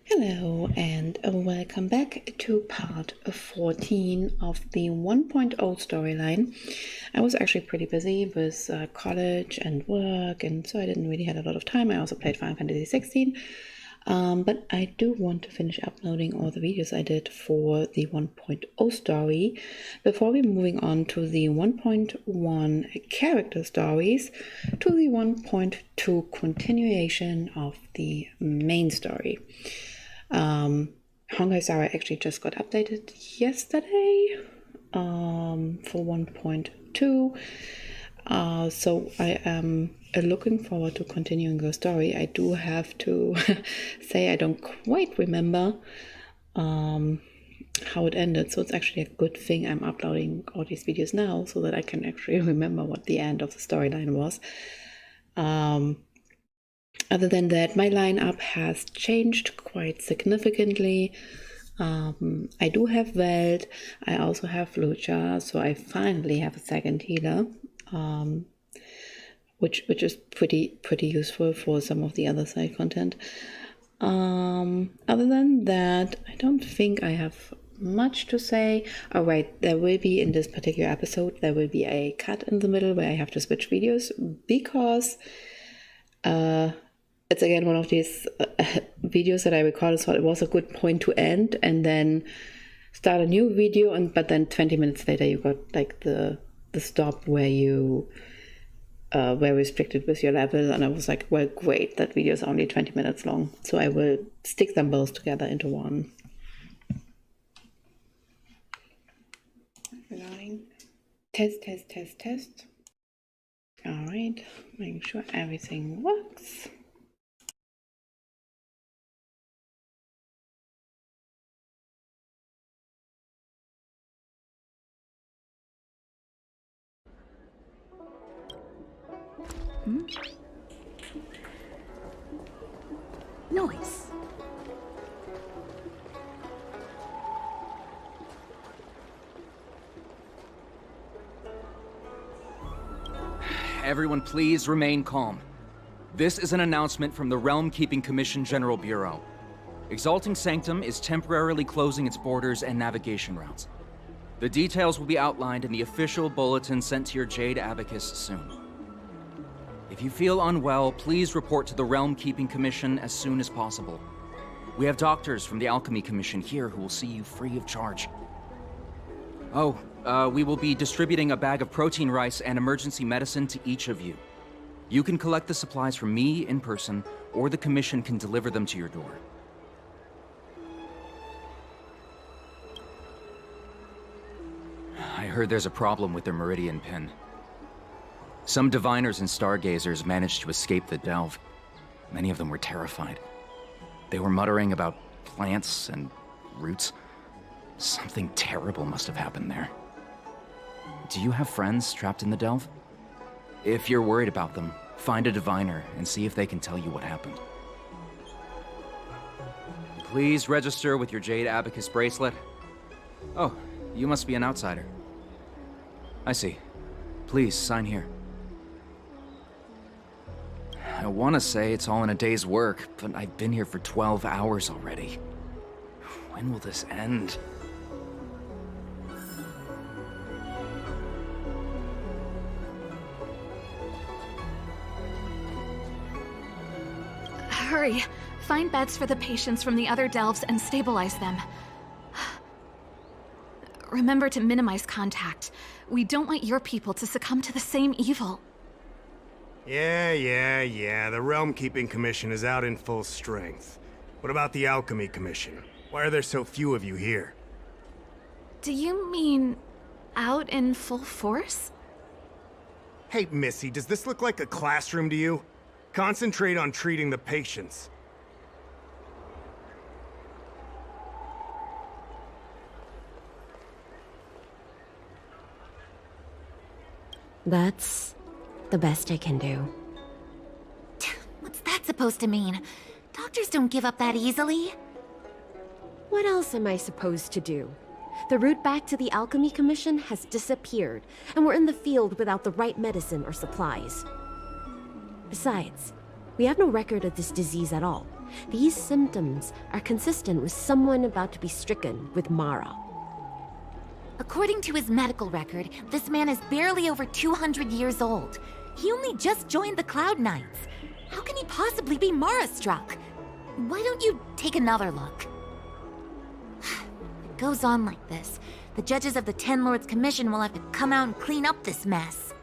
Hello and welcome back to part 14 of the 1.0 storyline. I was actually pretty busy with college and work, and so I didn't really have a lot of time. I also played Final Fantasy 16, but I do want to finish uploading all the videos I did for the 1.0 story before we're moving on to the 1.1 character stories to the 1.2 continuation of the main story. Honkai actually just got updated yesterday for 1.2, so I am looking forward to continuing the story. I do have to say I don't quite remember how it ended, so it's actually a good thing I'm uploading all these videos now so that I can actually remember what the end of the storyline was. Other than that, my lineup has changed quite significantly. I do have Veld, I also have Lucha, so I finally have a second healer, which is pretty useful for some of the other side content. Other than that, I don't think I have much to say. Oh right, there will be, in this particular episode, there will be a cut in the middle where I have to switch videos because it's again one of these videos that I recorded, so it was a good point to end and then start a new video, but then 20 minutes later you got like the stop where you were restricted with your level, and I was like, well, great, that video is only 20 minutes long, so I will stick them both together into one. Test. All right, making sure everything works. Noise. Everyone, please remain calm. This is an announcement from the Realm Keeping Commission General Bureau. Exalting Sanctum is temporarily closing its borders and navigation routes. The details will be outlined in the official bulletin sent to your Jade Abacus soon. If you feel unwell, please report to the Realm Keeping Commission as soon as possible. We have doctors from the Alchemy Commission here who will see you free of charge. Oh, we will be distributing a bag of protein rice and emergency medicine to each of you. You can collect the supplies from me in person, or the Commission can deliver them to your door. I heard there's a problem with their Meridian pin. Some diviners and stargazers managed to escape the delve. Many of them were terrified. They were muttering about plants and roots. Something terrible must have happened there. Do you have friends trapped in the delve? If you're worried about them, find a diviner and see if they can tell you what happened. Please register with your Jade Abacus bracelet. Oh, you must be an outsider. I see. Please, sign here. I want to say it's all in a day's work, but I've been here for 12 hours already. When will this end? Hurry. Find beds for the patients from the other delves and stabilize them. Remember to minimize contact. We don't want your people to succumb to the same evil. Yeah. The Realm Keeping Commission is out in full strength. What about the Alchemy Commission? Why are there so few of you here? Do you mean out in full force? Hey, Missy, does this look like a classroom to you? Concentrate on treating the patients. That's the best I can do. What's that supposed to mean? Doctors don't give up that easily. What else am I supposed to do? The route back to the Alchemy Commission has disappeared, and we're in the field without the right medicine or supplies. Besides, we have no record of this disease at all. These symptoms are consistent with someone about to be stricken with Mara. According to his medical record, this man is barely over 200 years old. He only just joined the Cloud Knights. How can he possibly be Mara-struck? Why don't you take another look? If it goes on like this, the judges of the Ten Lords Commission will have to come out and clean up this mess.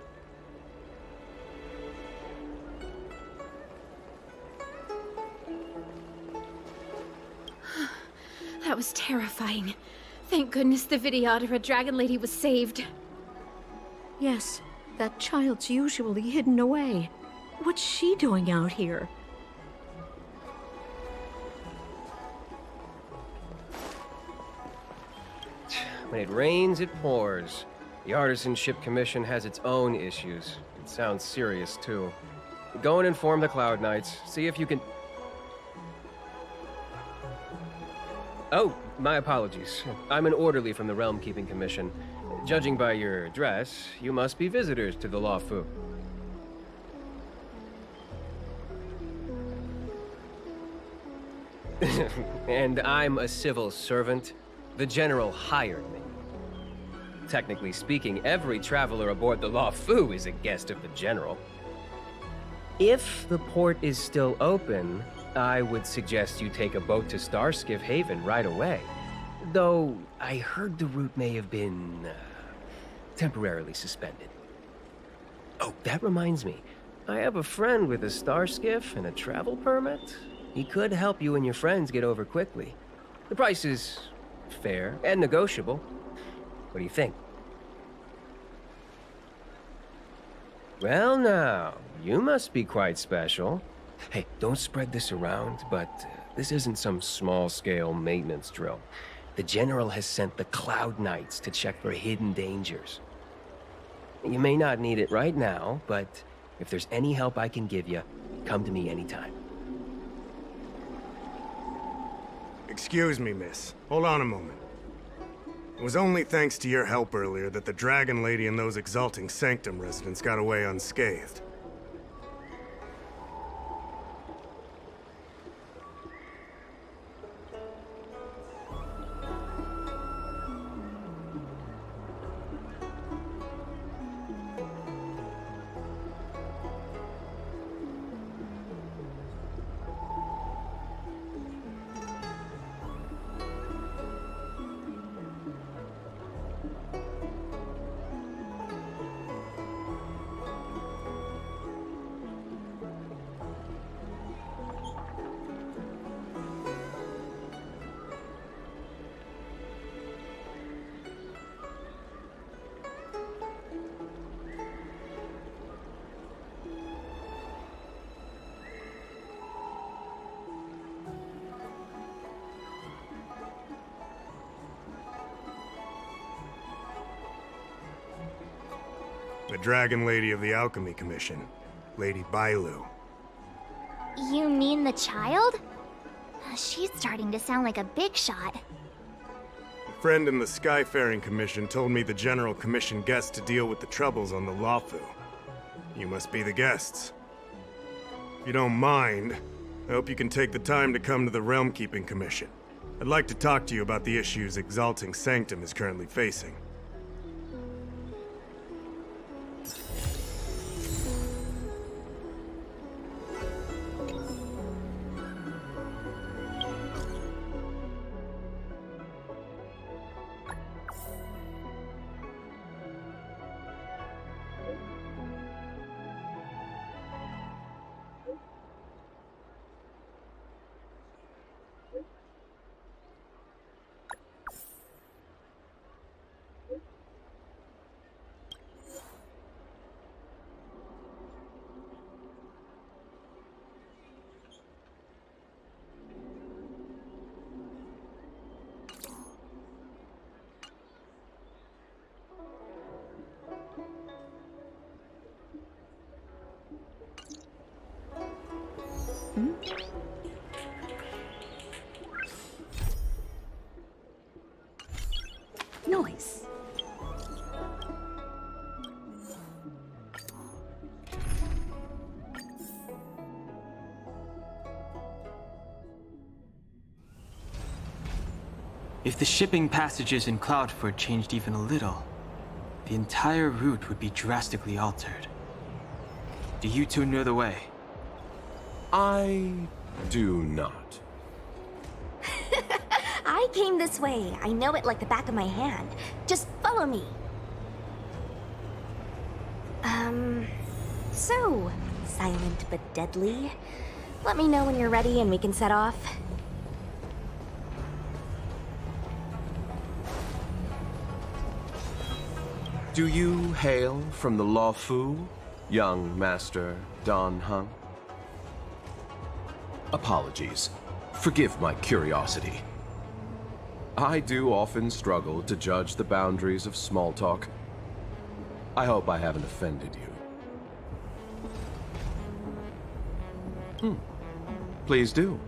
That was terrifying. Thank goodness the Vidyadhara Dragon Lady was saved. Yes, that child's usually hidden away. What's she doing out here? When it rains, it pours. The Artisanship Commission has its own issues. It sounds serious, too. Go and inform the Cloud Knights. See if you can... Oh, my apologies. I'm an orderly from the Realm Keeping Commission. Judging by your dress, you must be visitors to the Lawfu. And I'm a civil servant. The General hired me. Technically speaking, every traveler aboard the Lawfu is a guest of the General. If the port is still open, I would suggest you take a boat to Starskiff Haven right away. Though, I heard the route may have been... temporarily suspended. Oh, that reminds me. I have a friend with a Starskiff and a travel permit. He could help you and your friends get over quickly. The price is fair and negotiable. What do you think? Well now, you must be quite special. Hey, don't spread this around, but this isn't some small-scale maintenance drill. The General has sent the Cloud Knights to check for hidden dangers. You may not need it right now, but if there's any help I can give you, come to me anytime. Excuse me, miss. Hold on a moment. It was only thanks to your help earlier that the Dragon Lady and those Exalting Sanctum residents got away unscathed. The Dragon Lady of the Alchemy Commission, Lady Bailu. You mean the child? She's starting to sound like a big shot. A friend in the Skyfaring Commission told me the General commissioned guests to deal with the troubles on the Lawfu. You must be the guests. If you don't mind, I hope you can take the time to come to the Realm Keeping Commission. I'd like to talk to you about the issues Exalting Sanctum is currently facing. If the shipping passages in Cloudford changed even a little, the entire route would be drastically altered. Do you two know the way? I do not. I came this way. I know it like the back of my hand. Just follow me. So, silent but deadly. Let me know when you're ready and we can set off. Do you hail from the Law Fu, young Master Don Hung? Apologies. Forgive my curiosity. I do often struggle to judge the boundaries of small talk. I hope I haven't offended you. Please do.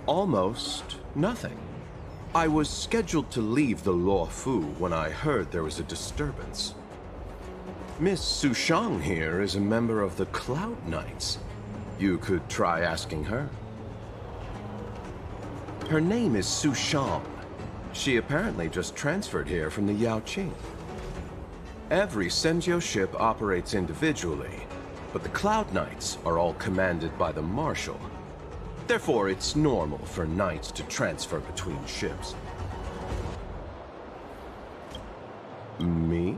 Almost nothing. I was scheduled to leave the Law Fu when I heard there was a disturbance. Miss Sushang here is a member of the Cloud Knights. You could try asking her. Her name is Sushang. She apparently just transferred here from the Yaoqing. Every Senjo ship operates individually, but the Cloud Knights are all commanded by the Marshal. Therefore, it's normal for knights to transfer between ships. Me?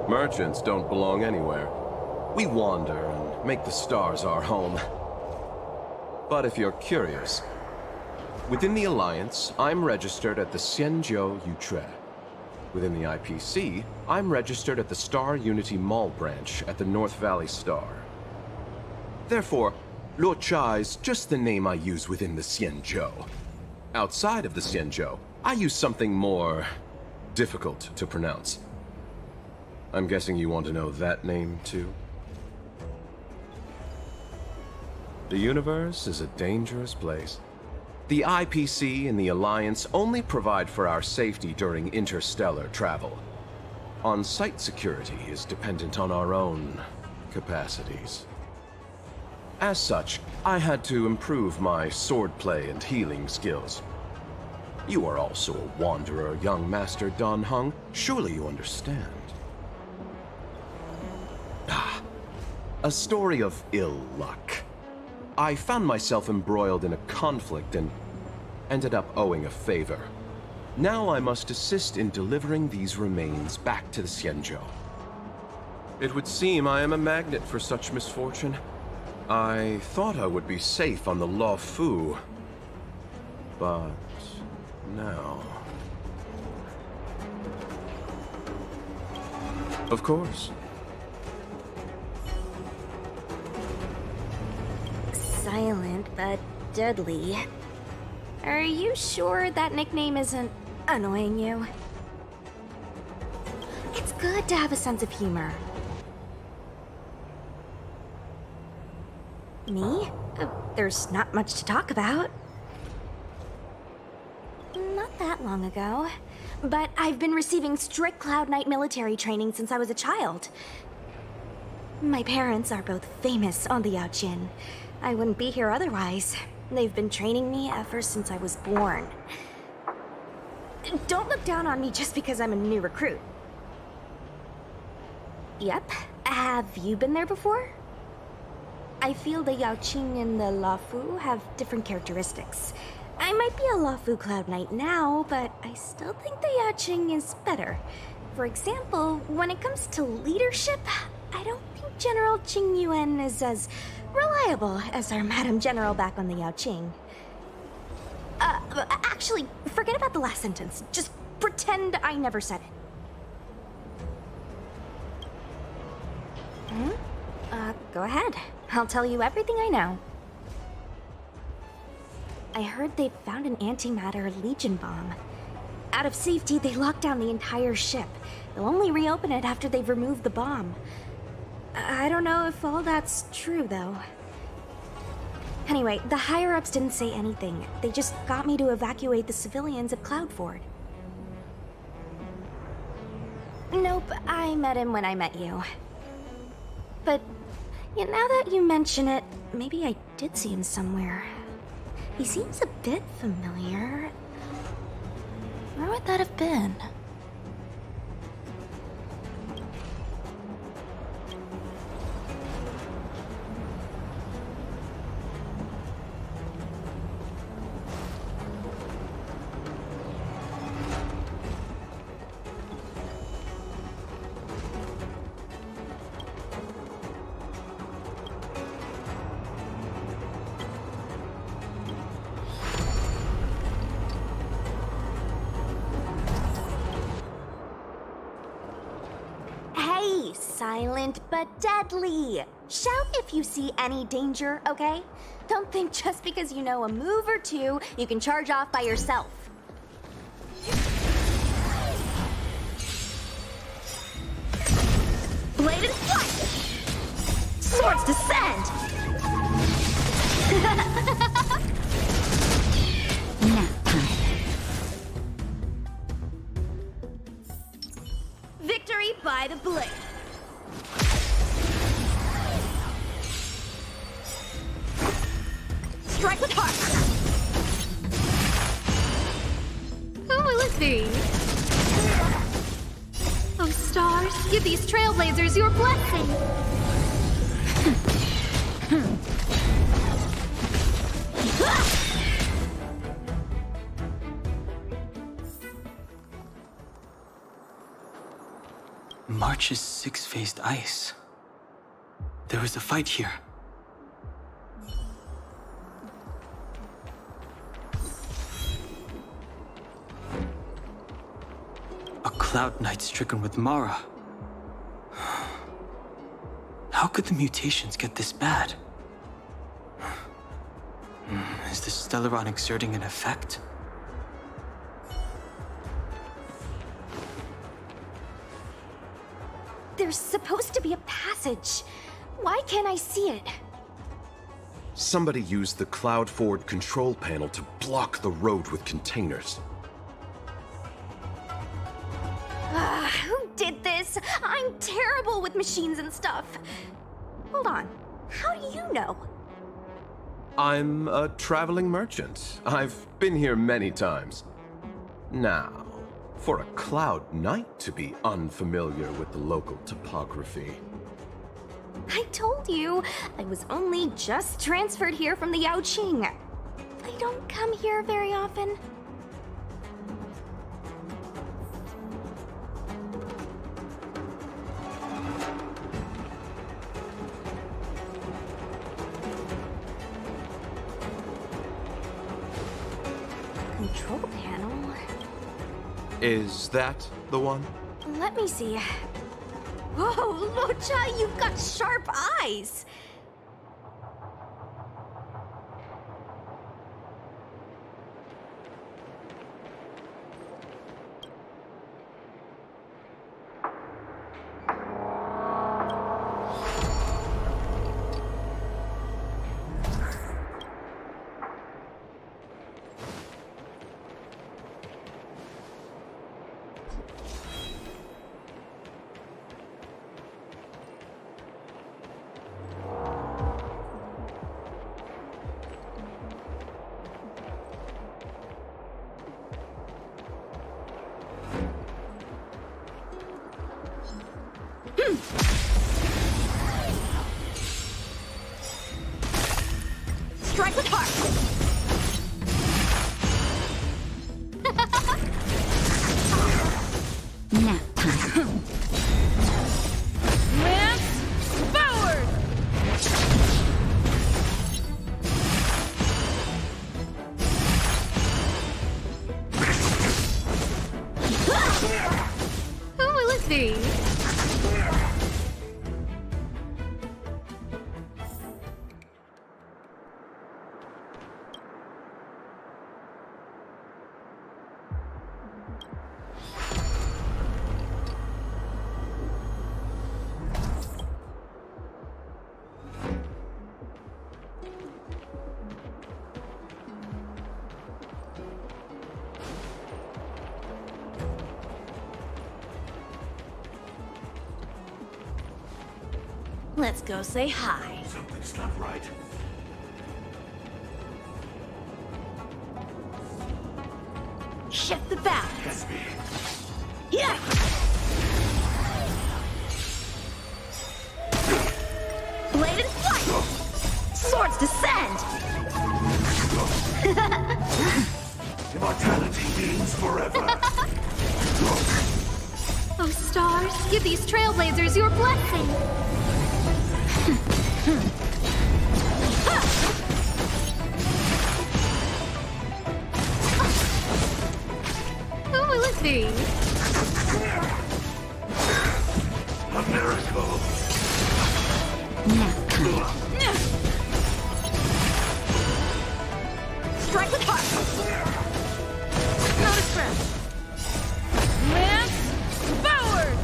Merchants don't belong anywhere. We wander and make the stars our home. But if you're curious, within the Alliance, I'm registered at the Xianzhou Yutre. Within the IPC, I'm registered at the Star Unity Mall branch at the North Valley Star. Therefore, Luocha is just the name I use within the Xianzhou. Outside of the Xianzhou, I use something more difficult to pronounce. I'm guessing you want to know that name, too? The universe is a dangerous place. The IPC and the Alliance only provide for our safety during interstellar travel. On-site security is dependent on our own capacities. As such, I had to improve my swordplay and healing skills. You are also a wanderer, young Master Don Hung. Surely you understand. A story of ill luck. I found myself embroiled in a conflict and ended up owing a favor. Now I must assist in delivering these remains back to the Xianzhou. It would seem I am a magnet for such misfortune. I thought I would be safe on the Law Fu, but now... Of course. Silent but deadly. Are you sure that nickname isn't annoying you? It's good to have a sense of humor. Me? There's not much to talk about. Not that long ago. But I've been receiving strict Cloud Knight military training since I was a child. My parents are both famous on the Yaojin. I wouldn't be here otherwise. They've been training me ever since I was born. Don't look down on me just because I'm a new recruit. Yep. Have you been there before? I feel the Yaoqing and the Laofu have different characteristics. I might be a Laofu Cloud Knight now, but I still think the Yaoqing is better. For example, when it comes to leadership, I don't think General Qing Yuan is as reliable as our Madam General back on the Yaoqing. Actually, forget about the last sentence. Just pretend I never said it. Go ahead. I'll tell you everything I know. I heard they found an antimatter Legion bomb. Out of safety, they locked down the entire ship. They'll only reopen it after they've removed the bomb. I don't know if all that's true, though. Anyway, the higher-ups didn't say anything. They just got me to evacuate the civilians at Cloudford. Nope, I met him when I met you. But yeah, now that you mention it, maybe I did see him somewhere. He seems a bit familiar. Where would that have been? Silent but deadly. Shout if you see any danger, okay? Don't think just because you know a move or two, you can charge off by yourself. Blade and flight! Swords descend! Nap time. Victory by the blade. Strike with heart! Who will it be? Oh, stars, give these trailblazers your blessing! March's six-faced ice. There was a fight here. A Cloud Knight stricken with Mara. How could the mutations get this bad? Is the Stellaron exerting an effect? There's supposed to be a passage. Why can't I see it? Somebody used the Cloudford control panel to block the road with containers. Who did this? I'm terrible with machines and stuff. Hold on. How do you know? I'm a traveling merchant. I've been here many times. Now, for a Cloud Knight to be unfamiliar with the local topography. I told you, I was only just transferred here from the Yaoqing. I don't come here very often. Is that the one? Let me see. Whoa, Locha, you've got sharp eyes! Strike with heart! Nap time. Lance forward! Who will it be? Let's go say hi. Something's not right. Shift the back. Yes, me. Yeah! Blade and flight! Swords descend! Immortality means forever. Oh, stars, give these trailblazers your blessing! Who will it be? A miracle. Nap time. Strike with heart! Not a scratch! Lance forward!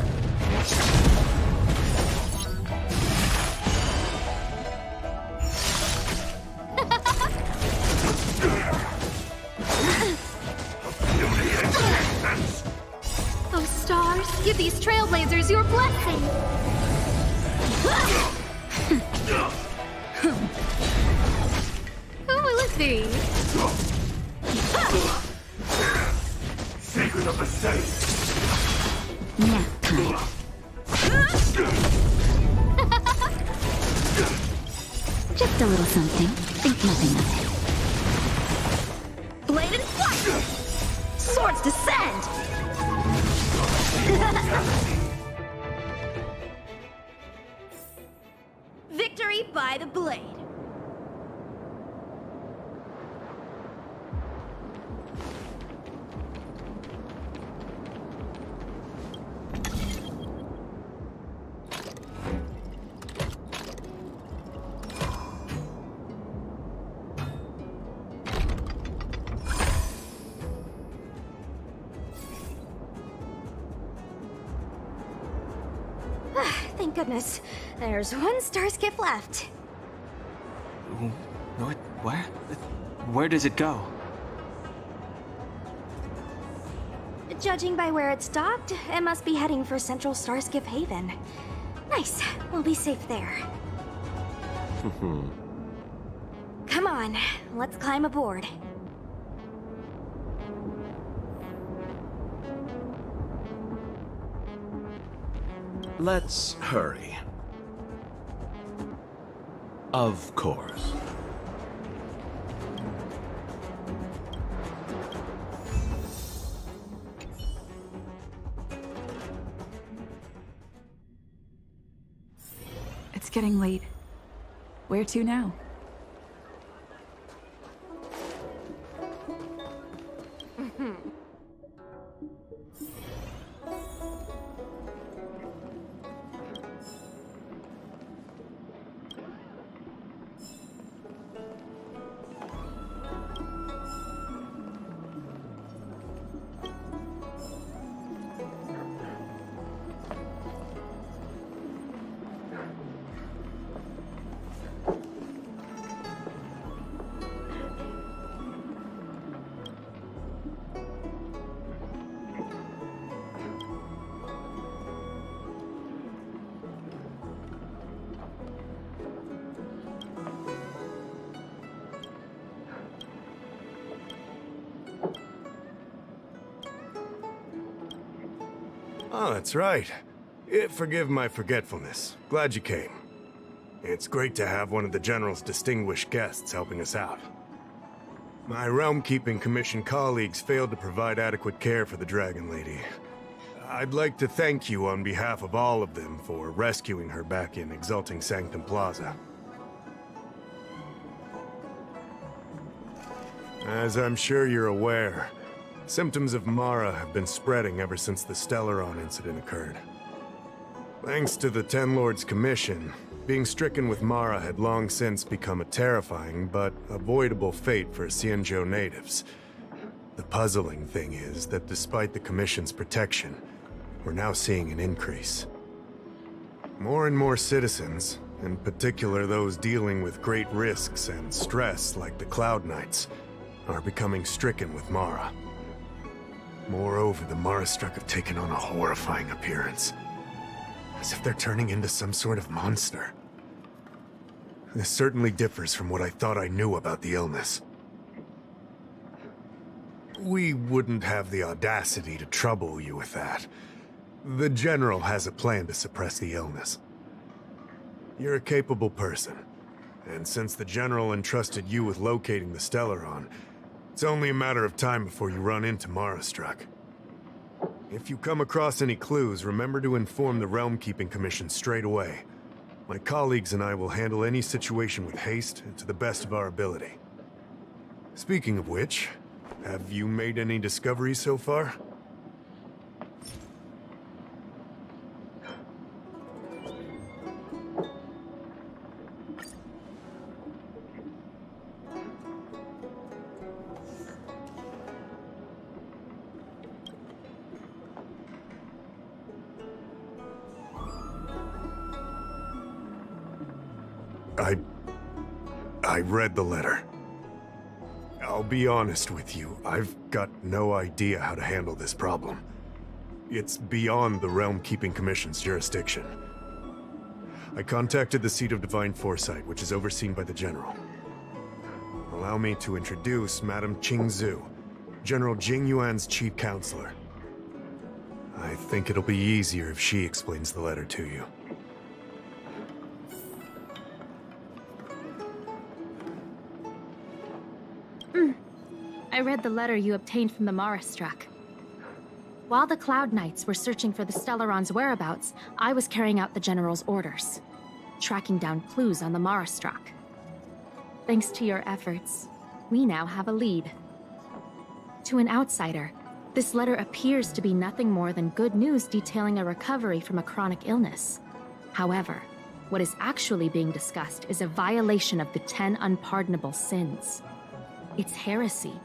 Oh, stars, give these trailblazers your blessing! Who will it be? Secret of the saints. Nap time. Just a little something. Think nothing of it. Blade and flight! Swords descend! Victory by the blade. Thank goodness. There's one star skip left. What? Where? Where does it go? Judging by where it stopped, it must be heading for Central Starskip Haven. Nice. We'll be safe there. Come on, let's climb aboard. Let's hurry. Of course. It's getting late. Where to now? Oh, that's right. Forgive my forgetfulness. Glad you came. It's great to have one of the General's distinguished guests helping us out. My Realm-Keeping Commission colleagues failed to provide adequate care for the Dragon Lady. I'd like to thank you on behalf of all of them for rescuing her back in Exalting Sanctum Plaza. As I'm sure you're aware, symptoms of Mara have been spreading ever since the Stellaron incident occurred. Thanks to the Ten Lords Commission, being stricken with Mara had long since become a terrifying but avoidable fate for Xianzhou natives. The puzzling thing is that despite the Commission's protection, we're now seeing an increase. More and more citizens, in particular those dealing with great risks and stress like the Cloud Knights, are becoming stricken with Mara. Moreover, the Mara-struck have taken on a horrifying appearance, as if they're turning into some sort of monster. This certainly differs from what I thought I knew about the illness. We wouldn't have the audacity to trouble you with that. The General has a plan to suppress the illness. You're a capable person, and since the General entrusted you with locating the Stellaron, it's only a matter of time before you run into Mara-struck. If you come across any clues, remember to inform the Realm-Keeping Commission straight away. My colleagues and I will handle any situation with haste and to the best of our ability. Speaking of which, have you made any discoveries so far? I read the letter. I'll be honest with you, I've got no idea how to handle this problem. It's beyond the Realm-Keeping Commission's jurisdiction. I contacted the Seat of Divine Foresight, which is overseen by the General. Allow me to introduce Madame Qingzhu, General Jing Yuan's chief counselor. I think it'll be easier if she explains the letter to you. I read the letter you obtained from the Mara-struck. While the Cloud Knights were searching for the Stellaron's whereabouts, I was carrying out the General's orders, tracking down clues on the Mara-struck. Thanks to your efforts, we now have a lead. To an outsider, this letter appears to be nothing more than good news detailing a recovery from a chronic illness. However, what is actually being discussed is a violation of the 10 unpardonable sins. It's heresy.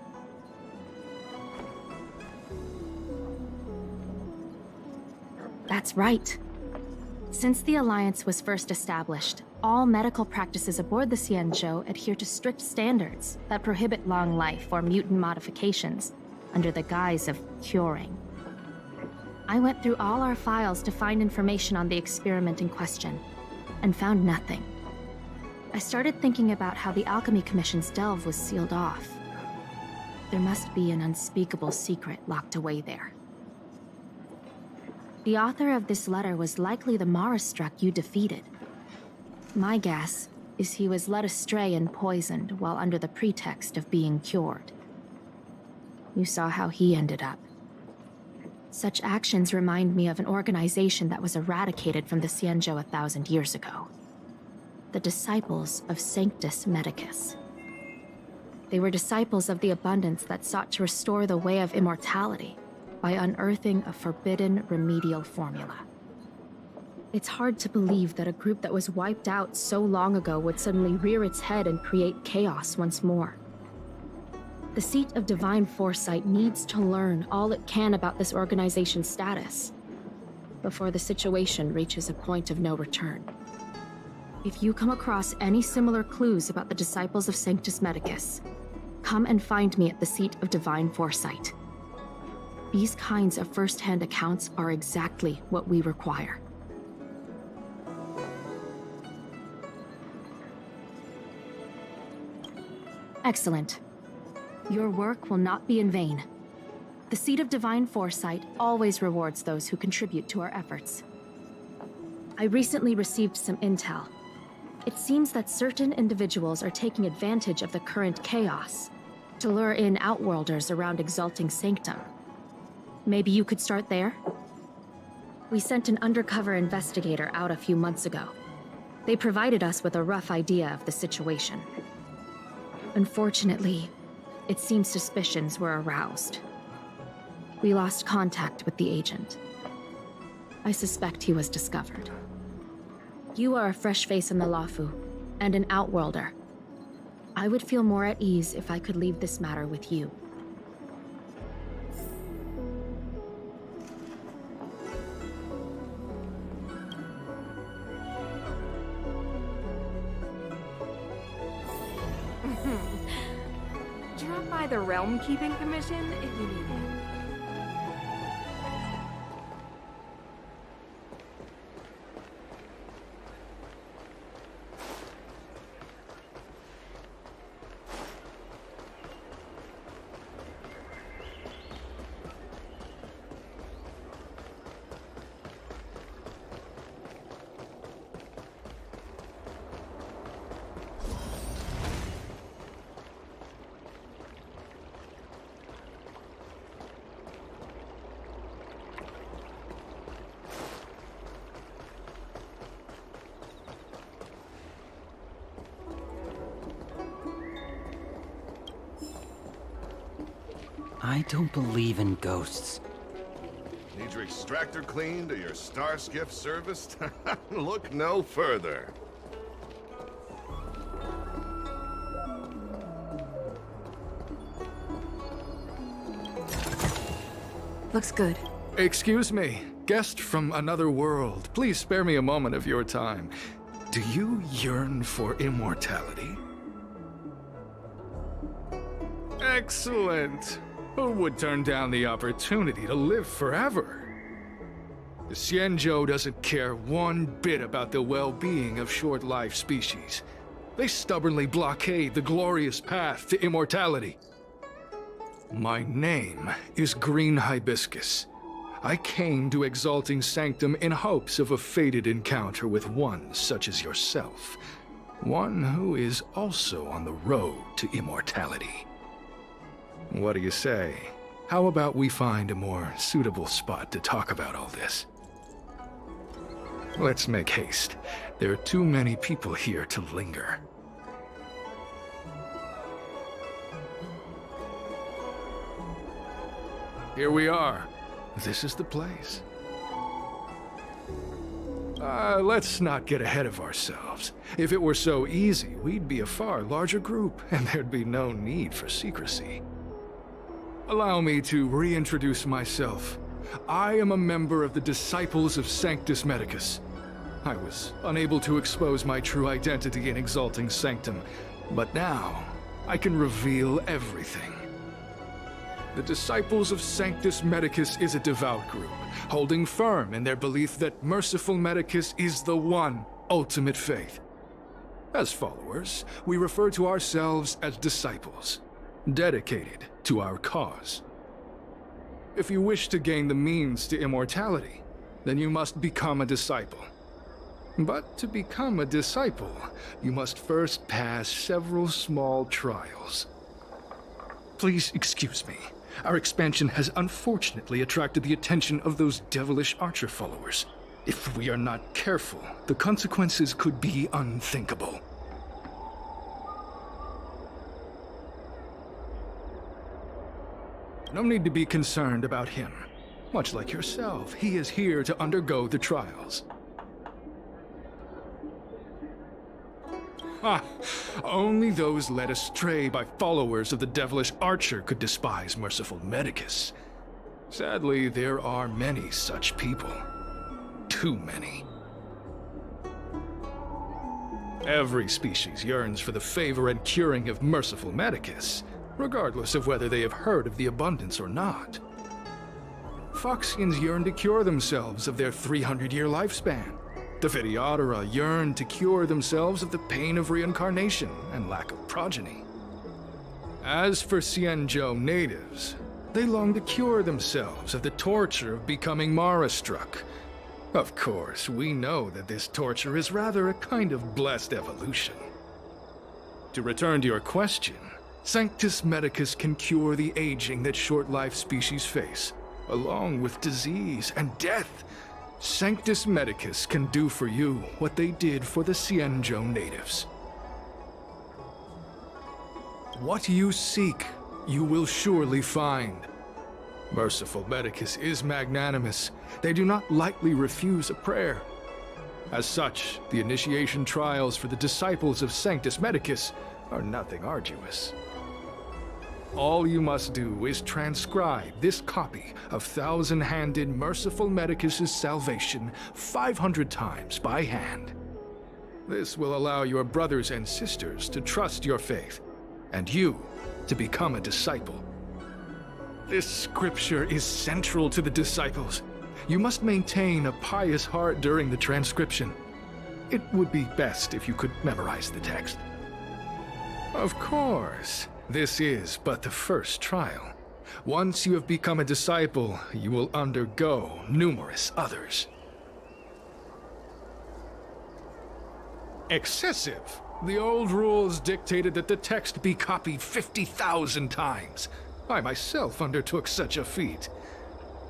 That's right. Since the Alliance was first established, all medical practices aboard the Xianzhou adhere to strict standards that prohibit long life or mutant modifications under the guise of curing. I went through all our files to find information on the experiment in question, and found nothing. I started thinking about how the Alchemy Commission's delve was sealed off. There must be an unspeakable secret locked away there. The author of this letter was likely the Mara-struck you defeated. My guess is he was led astray and poisoned while under the pretext of being cured. You saw how he ended up. Such actions remind me of an organization that was eradicated from the Xianzhou 1,000 years ago. The Disciples of Sanctus Medicus. They were disciples of the Abundance that sought to restore the way of immortality by unearthing a forbidden remedial formula. It's hard to believe that a group that was wiped out so long ago would suddenly rear its head and create chaos once more. The Seat of Divine Foresight needs to learn all it can about this organization's status before the situation reaches a point of no return. If you come across any similar clues about the Disciples of Sanctus Medicus, come and find me at the Seat of Divine Foresight. These kinds of first-hand accounts are exactly what we require. Excellent. Your work will not be in vain. The Seat of Divine Foresight always rewards those who contribute to our efforts. I recently received some intel. It seems that certain individuals are taking advantage of the current chaos to lure in Outworlders around Exalting Sanctum. Maybe you could start there? We sent an undercover investigator out a few months ago. They provided us with a rough idea of the situation. Unfortunately, it seems suspicions were aroused. We lost contact with the agent. I suspect he was discovered. You are a fresh face in the Lafu, and an Outworlder. I would feel more at ease if I could leave this matter with you. Drop by the Realm Keeping Commission if you need it. I don't believe in ghosts. Need your extractor cleaned or your star skiff serviced? Look no further. Looks good. Excuse me, guest from another world. Please spare me a moment of your time. Do you yearn for immortality? Excellent. Who would turn down the opportunity to live forever? The Xianzhou doesn't care one bit about the well-being of short-lived species. They stubbornly blockade the glorious path to immortality. My name is Green Hibiscus. I came to Exalting Sanctum in hopes of a fated encounter with one such as yourself. One who is also on the road to immortality. What do you say? How about we find a more suitable spot to talk about all this? Let's make haste. There are too many people here to linger. Here we are. This is the place. Let's not get ahead of ourselves. If it were so easy, we'd be a far larger group, and there'd be no need for secrecy. Allow me to reintroduce myself. I am a member of the Disciples of Sanctus Medicus. I was unable to expose my true identity in Exalting Sanctum, but now I can reveal everything. The Disciples of Sanctus Medicus is a devout group, holding firm in their belief that Merciful Medicus is the one ultimate faith. As followers, we refer to ourselves as disciples, dedicated to our cause. If you wish to gain the means to immortality, then you must become a disciple. But to become a disciple, you must first pass several small trials. Please excuse me. Our expansion has unfortunately attracted the attention of those devilish archer followers. If we are not careful, the consequences could be unthinkable. No need to be concerned about him. Much like yourself, he is here to undergo the trials. Only those led astray by followers of the devilish archer could despise Merciful Medicus. Sadly, there are many such people. Too many. Every species yearns for the favor and curing of Merciful Medicus, regardless of whether they have heard of the abundance or not. Foxians yearn to cure themselves of their 300-year lifespan. The Videodora yearn to cure themselves of the pain of reincarnation and lack of progeny. As for Xianzhou natives, They long to cure themselves of the torture of becoming Mara-struck. Of course, we know that this torture is rather a kind of blessed evolution. To return to your question, Sanctus Medicus can cure the aging that short-life species face, along with disease and death. Sanctus Medicus can do for you what they did for the Xianzhou natives. What you seek, you will surely find. Merciful Medicus is magnanimous. They do not lightly refuse a prayer. As such, the initiation trials for the disciples of Sanctus Medicus are nothing arduous. All you must do is transcribe this copy of Thousand-Handed Merciful Medicus's Salvation 500 times by hand. This will allow your brothers and sisters to trust your faith, and you to become a disciple. This scripture is central to the disciples. You must maintain a pious heart during the transcription. It would be best if you could memorize the text. Of course, this is but the first trial. Once you have become a disciple, you will undergo numerous others. Excessive! The old rules dictated that the text be copied 50,000 times. I myself undertook such a feat.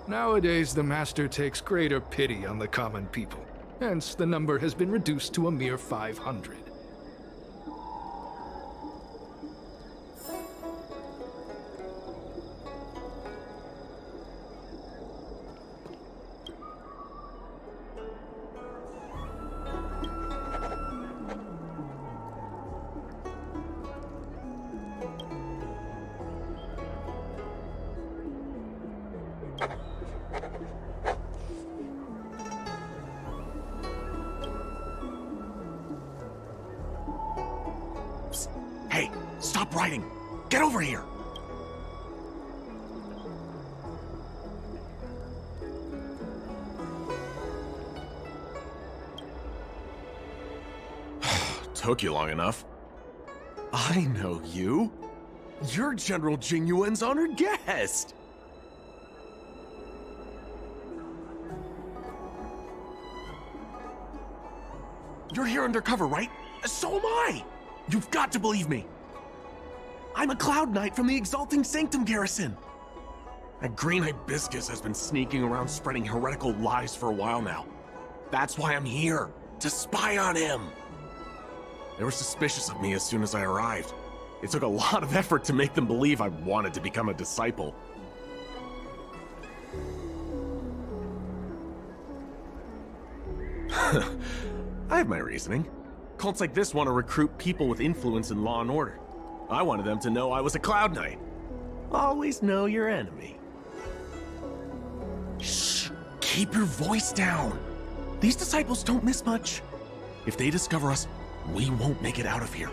Nowadays, the Master takes greater pity on the common people. Hence, the number has been reduced to a mere 500. Hey, stop writing! Get over here! Took you long enough. I know you. You're General Jingyuan's honored guest! You're here undercover, right? So am I! You've got to believe me! I'm a Cloud Knight from the Exalting Sanctum garrison! That green hibiscus has been sneaking around spreading heretical lies for a while now. That's why I'm here, to spy on him! They were suspicious of me as soon as I arrived. It took a lot of effort to make them believe I wanted to become a disciple. I have my reasoning. Cults like this want to recruit people with influence in law and order. I wanted them to know I was a Cloud Knight. Always know your enemy. Shh! Keep your voice down! These disciples don't miss much. If they discover us, we won't make it out of here.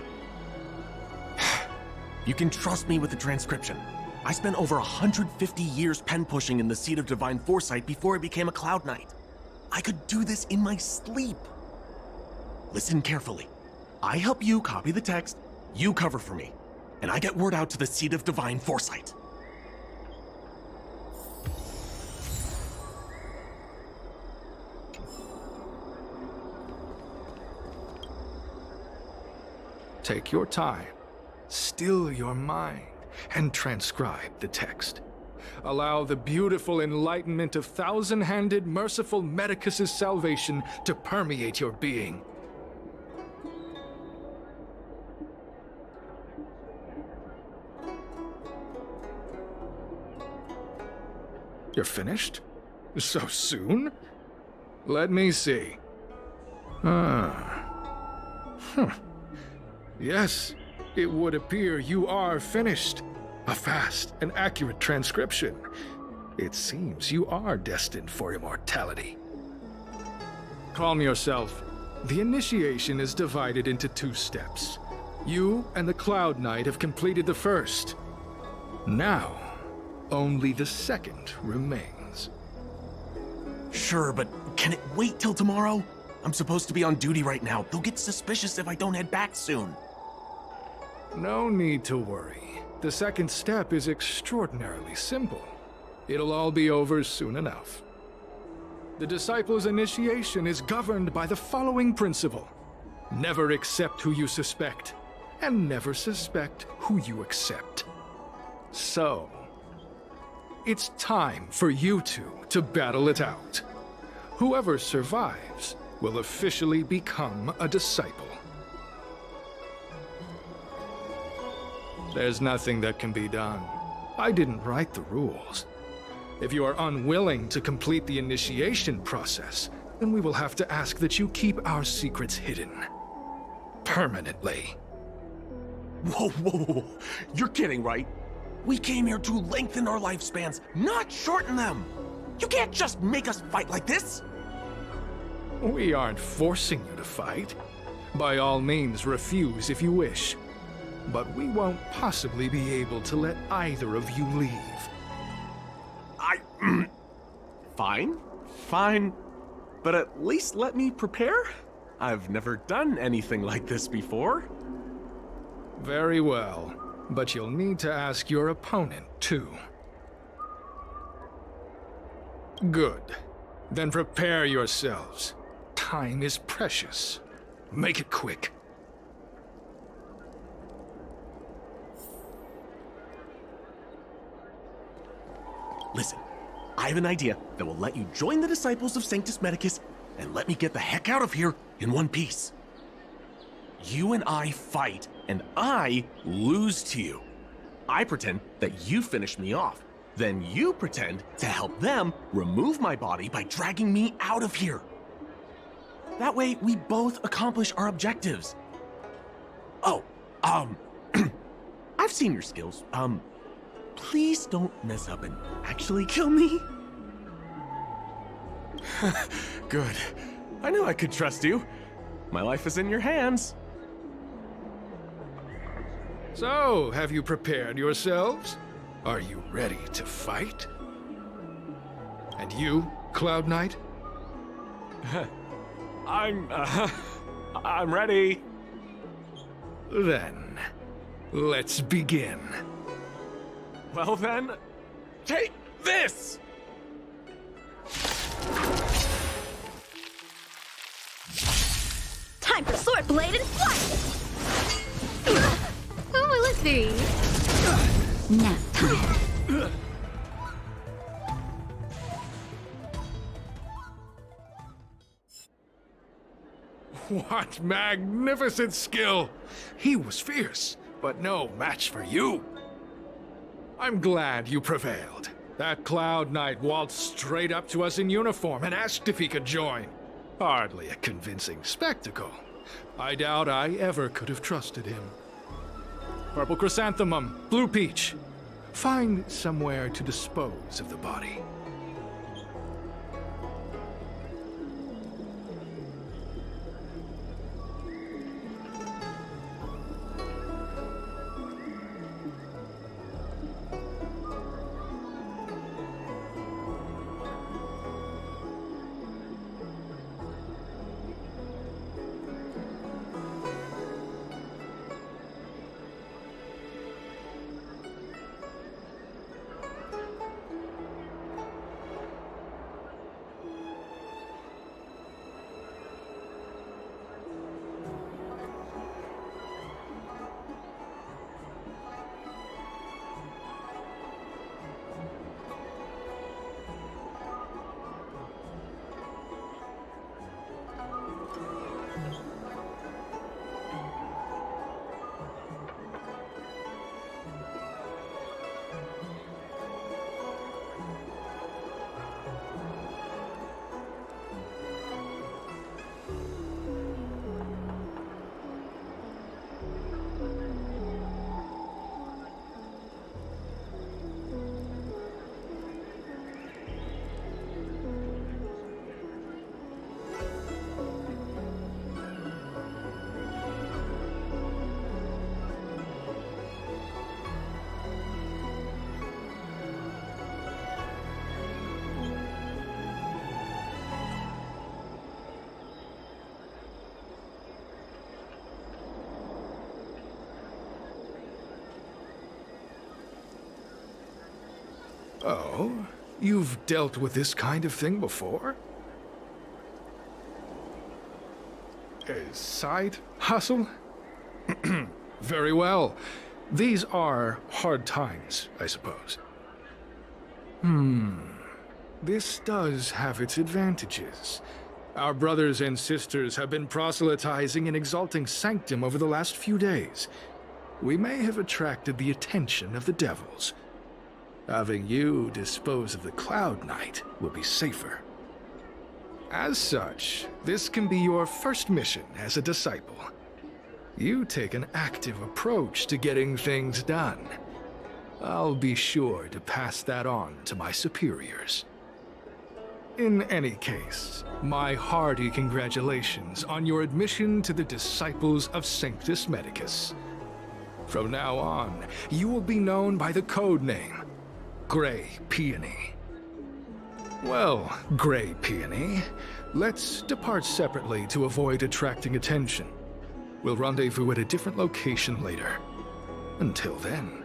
You can trust me with the transcription. I spent over 150 years pen pushing in the Seat of Divine Foresight before I became a Cloud Knight. I could do this in my sleep. Listen carefully. I help you copy the text, you cover for me, and I get word out to the Seat of Divine Foresight. Take your time, still your mind, and transcribe the text. Allow the beautiful enlightenment of Thousand-Handed Merciful Medicus's salvation to permeate your being. You're finished? So soon? Let me see. Yes, it would appear you are finished. A fast and accurate transcription. It seems you are destined for immortality. Calm yourself. The initiation is divided into 2 steps. You and the Cloud Knight have completed the first. Now, only the second remains. Sure, but can it wait till tomorrow? I'm supposed to be on duty right now. They'll get suspicious if I don't head back soon. No need to worry. The second step is extraordinarily simple. It'll all be over soon enough. The disciple's initiation is governed by the following principle. Never accept who you suspect, and never suspect who you accept. So, it's time for you two to battle it out. Whoever survives will officially become a disciple. There's nothing that can be done. I didn't write the rules. If you are unwilling to complete the initiation process, then we will have to ask that you keep our secrets hidden. Permanently. Whoa, whoa, whoa. You're kidding, right? We came here to lengthen our lifespans, not shorten them. You can't just make us fight like this. We aren't forcing you to fight. By all means, refuse if you wish. But we won't possibly be able to let either of you leave. Fine. But at least let me prepare? I've never done anything like this before. Very well. But you'll need to ask your opponent, too. Good. Then prepare yourselves. Time is precious. Make it quick. Listen, I have an idea that will let you join the disciples of Sanctus Medicus and let me get the heck out of here in one piece. You and I fight, and I lose to you. I pretend that you finish me off. Then you pretend to help them remove my body by dragging me out of here. That way, we both accomplish our objectives. Oh, I've seen your skills. Please don't mess up and actually kill me. Good. I knew I could trust you. My life is in your hands. So, have you prepared yourselves? Are you ready to fight? And you, Cloud Knight? I'm ready. Then, let's begin. Well then, take this! Time for sword blade and flight! Who will it be? Nap time. What magnificent skill! He was fierce, but no match for you. I'm glad you prevailed. That Cloud Knight waltzed straight up to us in uniform and asked if he could join. Hardly a convincing spectacle. I doubt I ever could have trusted him. Purple chrysanthemum, blue peach. Find somewhere to dispose of the body. Oh? You've dealt with this kind of thing before? A side hustle? Very well. These are hard times, I suppose. This does have its advantages. Our brothers and sisters have been proselytizing and exalting Sanctum over the last few days. We may have attracted the attention of the devils. Having you dispose of the Cloud Knight will be safer. As such, this can be your first mission as a disciple. You take an active approach to getting things done. I'll be sure to pass that on to my superiors. In any case, my hearty congratulations on your admission to the Disciples of Sanctus Medicus. From now on, you will be known by the code name, Grey Peony. Well, Grey Peony, let's depart separately to avoid attracting attention. We'll rendezvous at a different location later. Until then.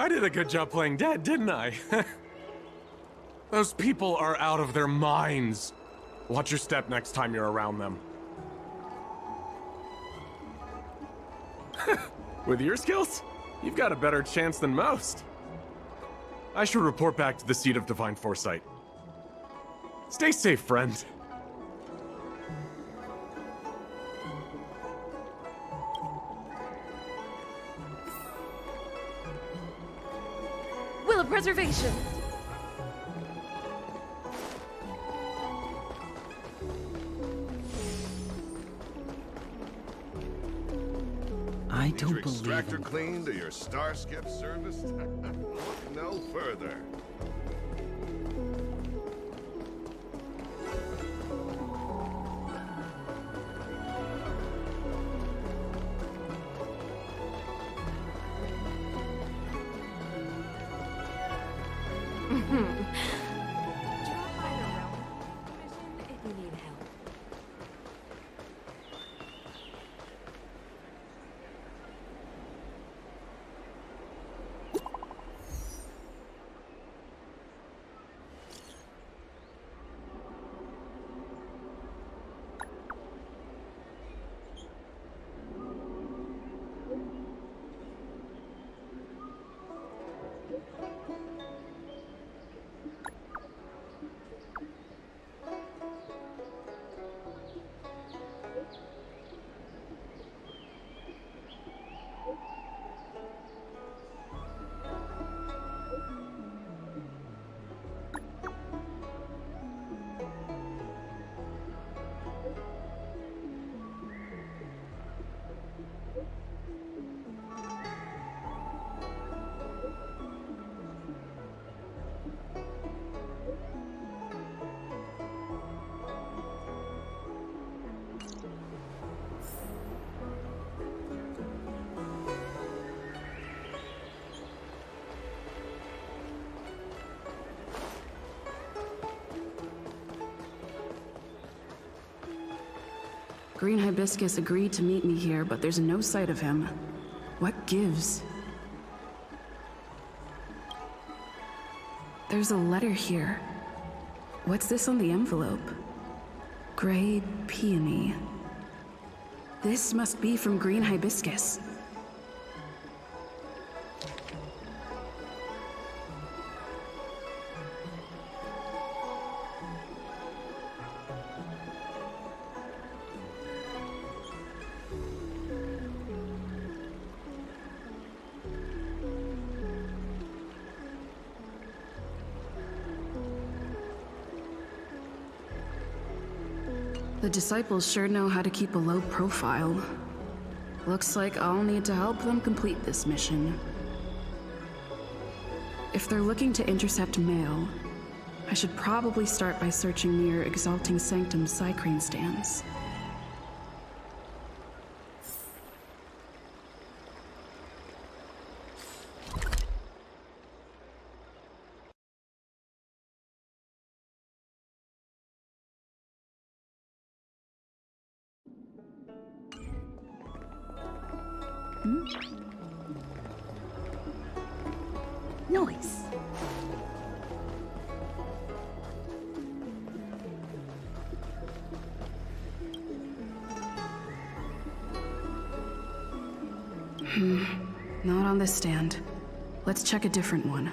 I did a good job playing dead, didn't I? Those people are out of their minds. Watch your step next time you're around them. With your skills, you've got a better chance than most. I should report back to the Seat of Divine Foresight. Stay safe, friend. Will of Preservation! I don't Your believe extractor in... cleaned or your star skiff serviced? Look no further. Drop by the Realm Commission if you need help. Green Hibiscus agreed to meet me here, but there's no sight of him. What gives? There's a letter here. What's this on the envelope? Grey Peony. This must be from Green Hibiscus. The disciples sure know how to keep a low profile. Looks like I'll need to help them complete this mission. If they're looking to intercept mail, I should probably start by searching near Exalting Sanctum's Cycrane stands. Nice. Not on this stand. Let's check a different one.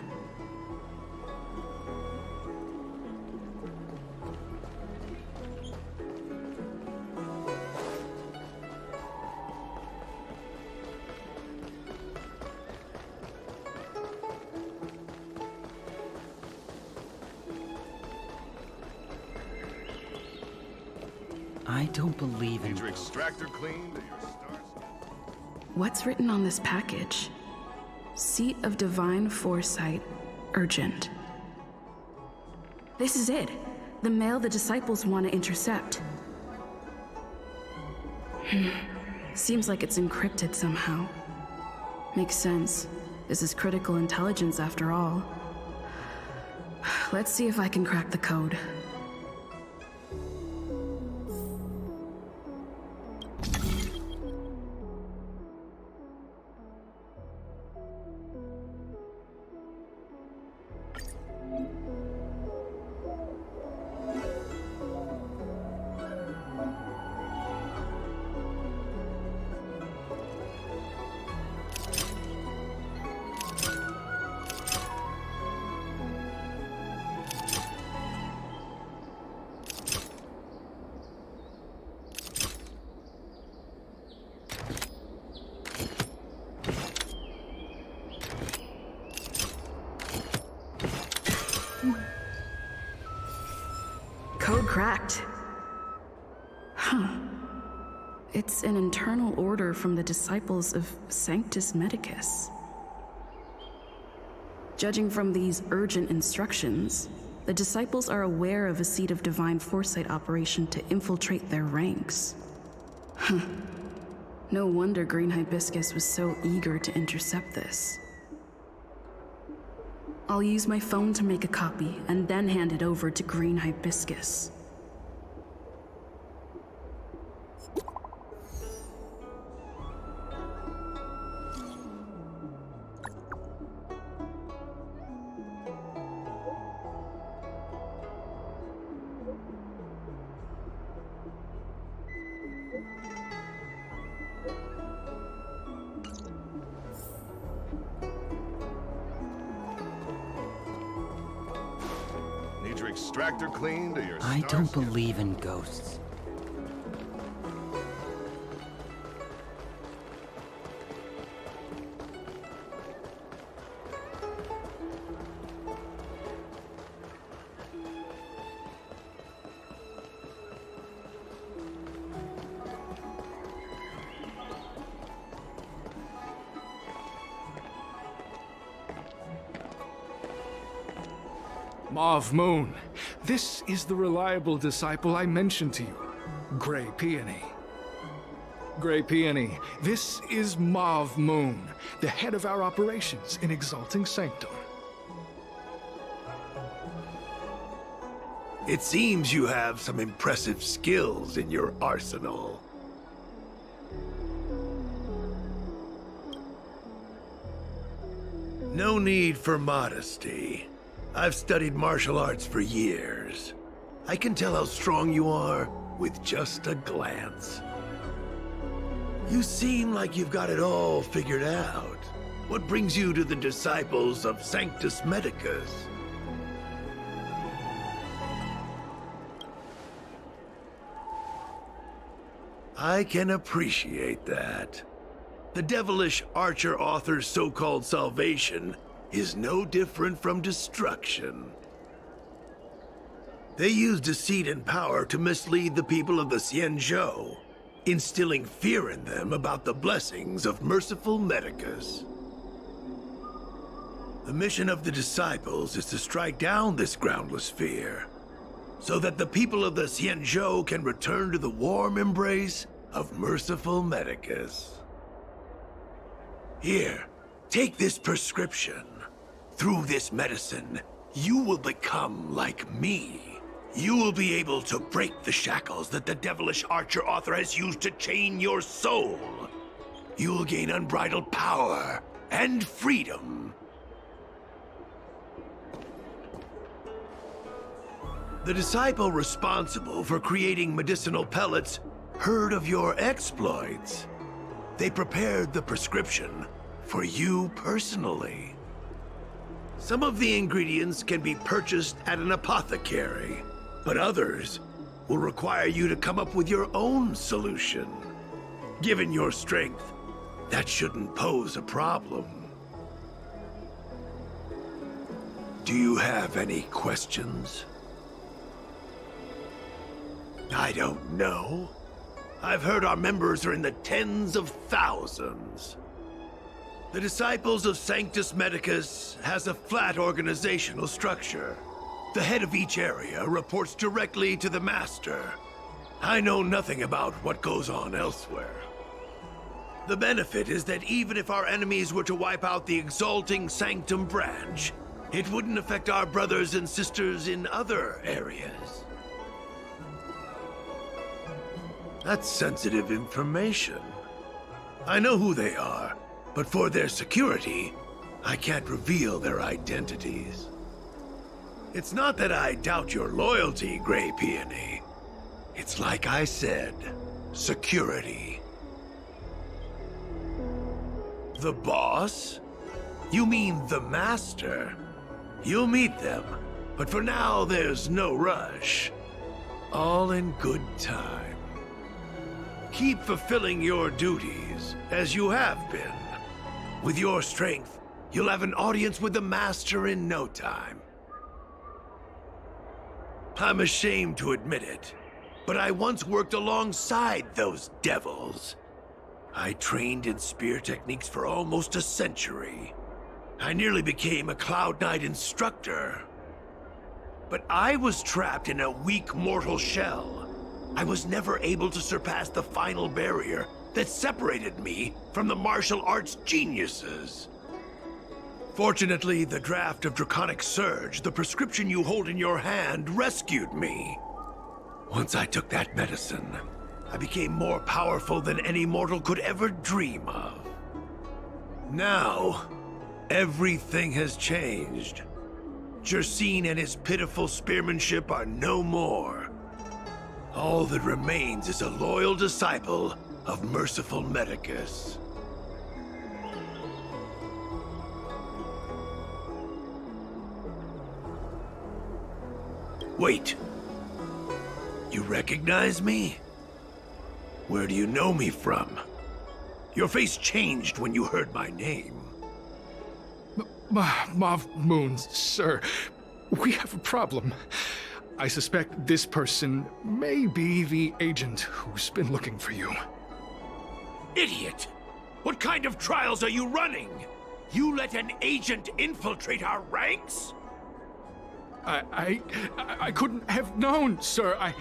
I don't believe in Need your extractor cleaned or your stars? What's written on this package? Seat of Divine Foresight, urgent. This is it. The mail the disciples want to intercept. Seems like it's encrypted somehow. Makes sense. This is critical intelligence after all. Let's see if I can crack the code. Code cracked. Huh. It's an internal order from the disciples of Sanctus Medicus. Judging from these urgent instructions, the disciples are aware of a Seat of Divine Foresight operation to infiltrate their ranks. Huh. No wonder Green Hibiscus was so eager to intercept this. I'll use my phone to make a copy and then hand it over to Green Hibiscus. Need your extractor cleaned or your I stars don't believe in ghosts. Mauve Moon, this is the reliable disciple I mentioned to you, Grey Peony. Grey Peony, this is Mauve Moon, the head of our operations in Exalting Sanctum. It seems you have some impressive skills in your arsenal. No need for modesty. I've studied martial arts for years. I can tell how strong you are with just a glance. You seem like you've got it all figured out. What brings you to the disciples of Sanctus Medicus? I can appreciate that. The devilish archer author's so-called salvation is no different from destruction. They use deceit and power to mislead the people of the Xianzhou, instilling fear in them about the blessings of merciful Medicus. The mission of the disciples is to strike down this groundless fear, so that the people of the Xianzhou can return to the warm embrace of merciful Medicus. Here, take this prescription. Through this medicine, you will become like me. You will be able to break the shackles that the devilish archer author has used to chain your soul. you'll gain unbridled power and freedom. The disciple responsible for creating medicinal pellets heard of your exploits. They prepared the prescription for you personally. Some of the ingredients can be purchased at an apothecary, but others will require you to come up with your own solution. Given your strength, that shouldn't pose a problem. Do you have any questions? I don't know. I've heard our members are in the tens of thousands. The Disciples of Sanctus Medicus has a flat organizational structure. The head of each area reports directly to the Master. I know nothing about what goes on elsewhere. The benefit is that even if our enemies were to wipe out the Exalting Sanctum branch, it wouldn't affect our brothers and sisters in other areas. That's sensitive information. I know who they are, but for their security, I can't reveal their identities. It's not that I doubt your loyalty, Grey Peony. It's like I said, security. The boss? You mean the Master? You'll meet them, but for now there's no rush. All in good time. Keep fulfilling your duties, as you have been. With your strength, you'll have an audience with the Master in no time. I'm ashamed to admit it, but I once worked alongside those devils. I trained in spear techniques for almost a century. I nearly became a Cloud Knight instructor. But I was trapped in a weak mortal shell. I was never able to surpass the final barrier that separated me from the martial arts geniuses. Fortunately, the draft of Draconic Surge, the prescription you hold in your hand, rescued me. Once I took that medicine, I became more powerful than any mortal could ever dream of. Now, everything has changed. Jersine and his pitiful spearmanship are no more. All that remains is a loyal disciple of Merciful Medicus. Wait. You recognize me? Where do you know me from? Your face changed when you heard my name. Mav Moons, sir. We have a problem. I suspect this person may be the agent who's been looking for you. Idiot! What kind of trials are you running? You let an agent infiltrate our ranks? I couldn't have known, sir. I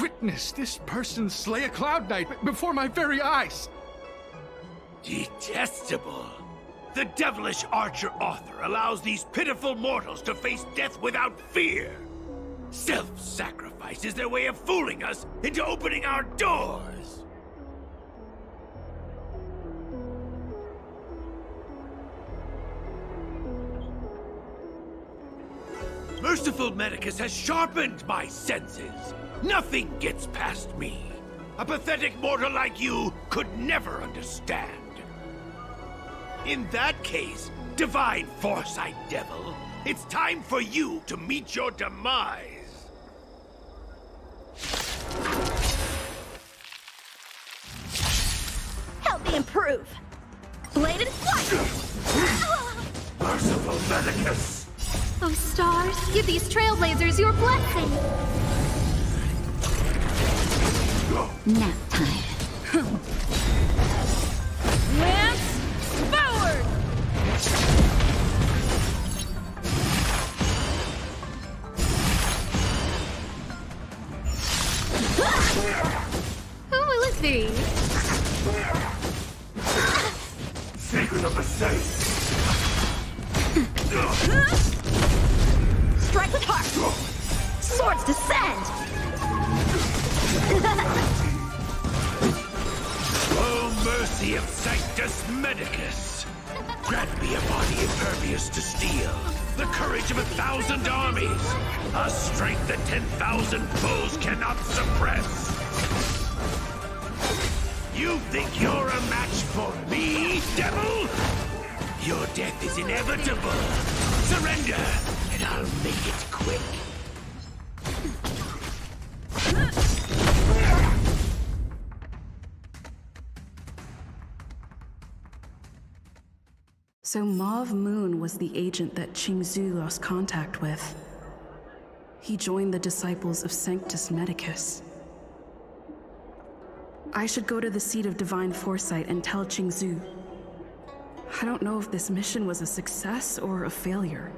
witnessed this person slay a Cloud Knight before my very eyes. Detestable. The devilish archer author allows these pitiful mortals to face death without fear. Self-sacrifice is their way of fooling us into opening our doors. Merciful Medicus has sharpened my senses. Nothing gets past me. A pathetic mortal like you could never understand. In that case, Divine Foresight Devil, it's time for you to meet your demise. Help me improve. Bladed flight! Merciful Medicus! Oh, stars, give these trailblazers your blessing. Nap time. Lance forward! Who will it be? Secret of the saints! Strike with heart! Swords descend! Oh, mercy! mercy of Sanctus Medicus. Grant me a body impervious to steel, the courage of 1,000 armies, a strength that 10,000 foes cannot suppress. You think you're a match for me, devil? Your death is inevitable. Surrender, and I'll make it quick. So Mauve Moon was the agent that Qingzhu lost contact with. He joined the disciples of Sanctus Medicus. I should go to the seat of divine foresight and tell Qingzhu. I don't know if this mission was a success or a failure.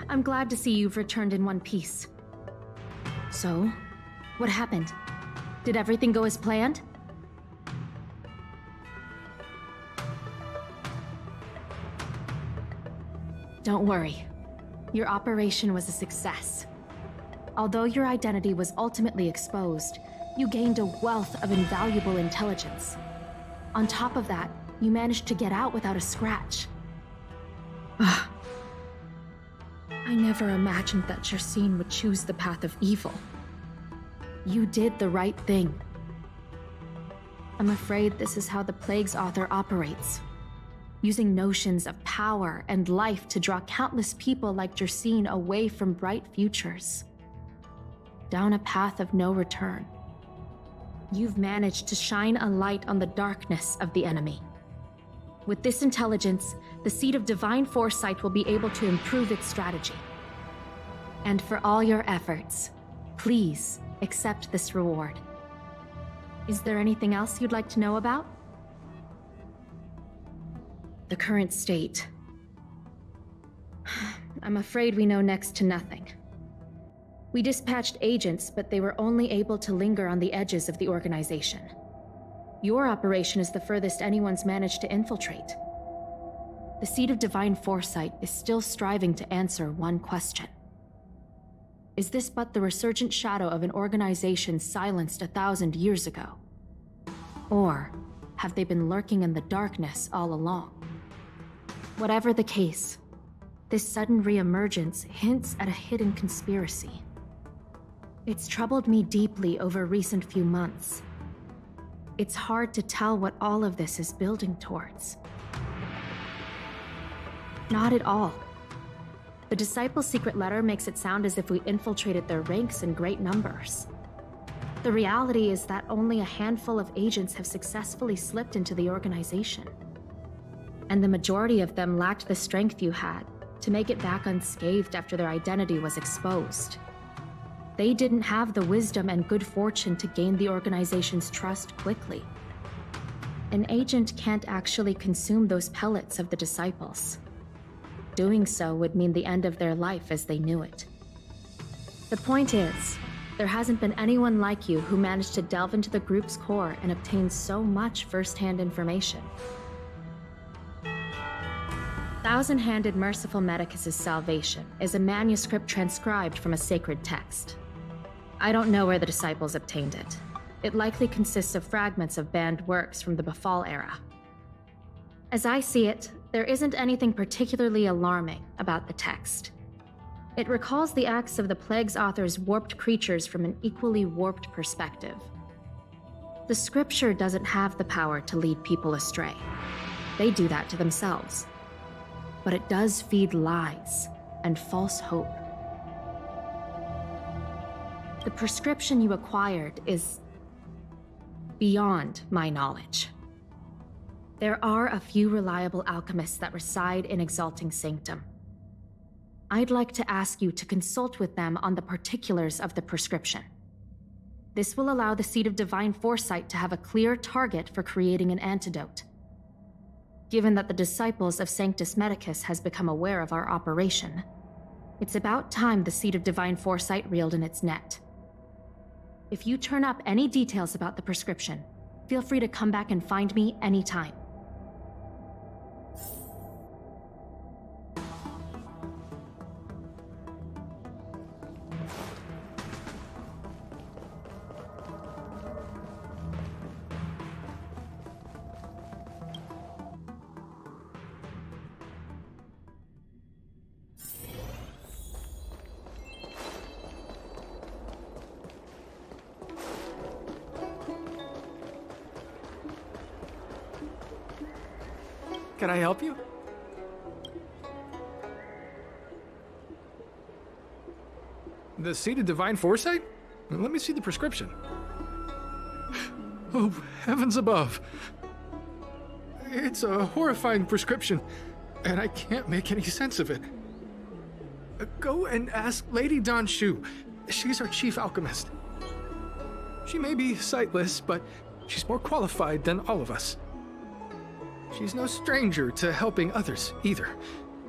I'm glad to see you've returned in one piece. So, what happened? Did everything go as planned? Don't worry. Your operation was a success. Although your identity was ultimately exposed, you gained a wealth of invaluable intelligence. On top of that, you managed to get out without a scratch. I never imagined that Jersine would choose the path of evil. You did the right thing. I'm afraid this is how the Plague's author operates, using notions of power and life to draw countless people like Jersine away from bright futures, down a path of no return. You've managed to shine a light on the darkness of the enemy. With this intelligence, the Seed of Divine Foresight will be able to improve its strategy. And for all your efforts, please accept this reward. Is there anything else you'd like to know about? The current state. I'm afraid we know next to nothing. We dispatched agents, but they were only able to linger on the edges of the organization. Your operation is the furthest anyone's managed to infiltrate. The Seed of Divine Foresight is still striving to answer one question. Is this but the resurgent shadow of an organization silenced 1,000 years ago? Or have they been lurking in the darkness all along? Whatever the case, this sudden reemergence hints at a hidden conspiracy. It's troubled me deeply over recent few months. It's hard to tell what all of this is building towards. Not at all. The Disciples' secret letter makes it sound as if we infiltrated their ranks in great numbers. The reality is that only a handful of agents have successfully slipped into the organization. And the majority of them lacked the strength you had to make it back unscathed after their identity was exposed. They didn't have the wisdom and good fortune to gain the organization's trust quickly. An agent can't actually consume those pellets of the Disciples. Doing so would mean the end of their life as they knew it. The point is, there hasn't been anyone like you who managed to delve into the group's core and obtain so much first-hand information. Thousand-Handed Merciful Medicus' Salvation is a manuscript transcribed from a sacred text. I don't know where the Disciples obtained it. It likely consists of fragments of banned works from the Befall era. As I see it, there isn't anything particularly alarming about the text. It recalls the acts of the Plague's author's warped creatures from an equally warped perspective. The scripture doesn't have the power to lead people astray. They do that to themselves. But it does feed lies and false hope. The prescription you acquired is beyond my knowledge. There are a few reliable alchemists that reside in Exalting Sanctum. I'd like to ask you to consult with them on the particulars of the prescription. This will allow the Seed of Divine Foresight to have a clear target for creating an antidote. Given that the disciples of Sanctus Medicus has become aware of our operation, it's about time the Seed of Divine Foresight reeled in its net. If you turn up any details about the prescription, feel free to come back and find me anytime. Can I help you? The Seed of Divine Foresight? Let me see the prescription. Oh, heavens above. It's a horrifying prescription, and I can't make any sense of it. Go and ask Lady Don Shu. She's our chief alchemist. She may be sightless, but she's more qualified than all of us. She's no stranger to helping others, either.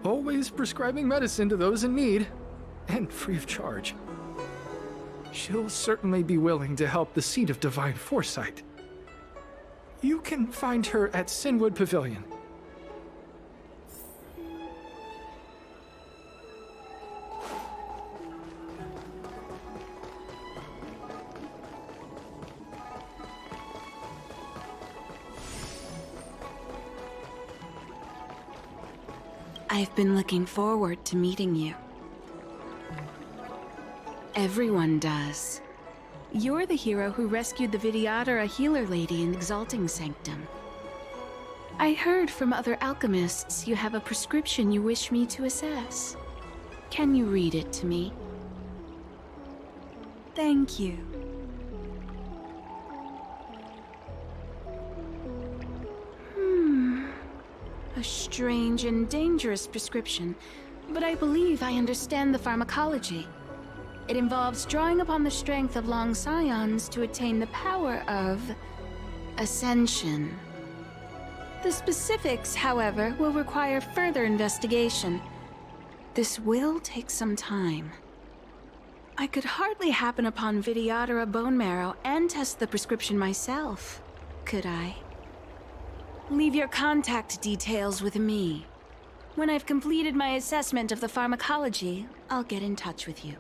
Always prescribing medicine to those in need, and free of charge. She'll certainly be willing to help the Seed of Divine Foresight. You can find her at Sinwood Pavilion. I've been looking forward to meeting you. Everyone does. You're the hero who rescued the Vidyadhara healer lady in Exalting Sanctum. I heard from other alchemists you have a prescription you wish me to assess. Can you read it to me? Thank you. A strange and dangerous prescription, but I believe I understand the pharmacology. It involves drawing upon the strength of long scions to attain the power of ascension. The specifics, however, will require further investigation. This will take some time. I could hardly happen upon Vidyadhara bone marrow and test the prescription myself, could I? Leave your contact details with me. When I've completed my assessment of the pharmacology, I'll get in touch with you.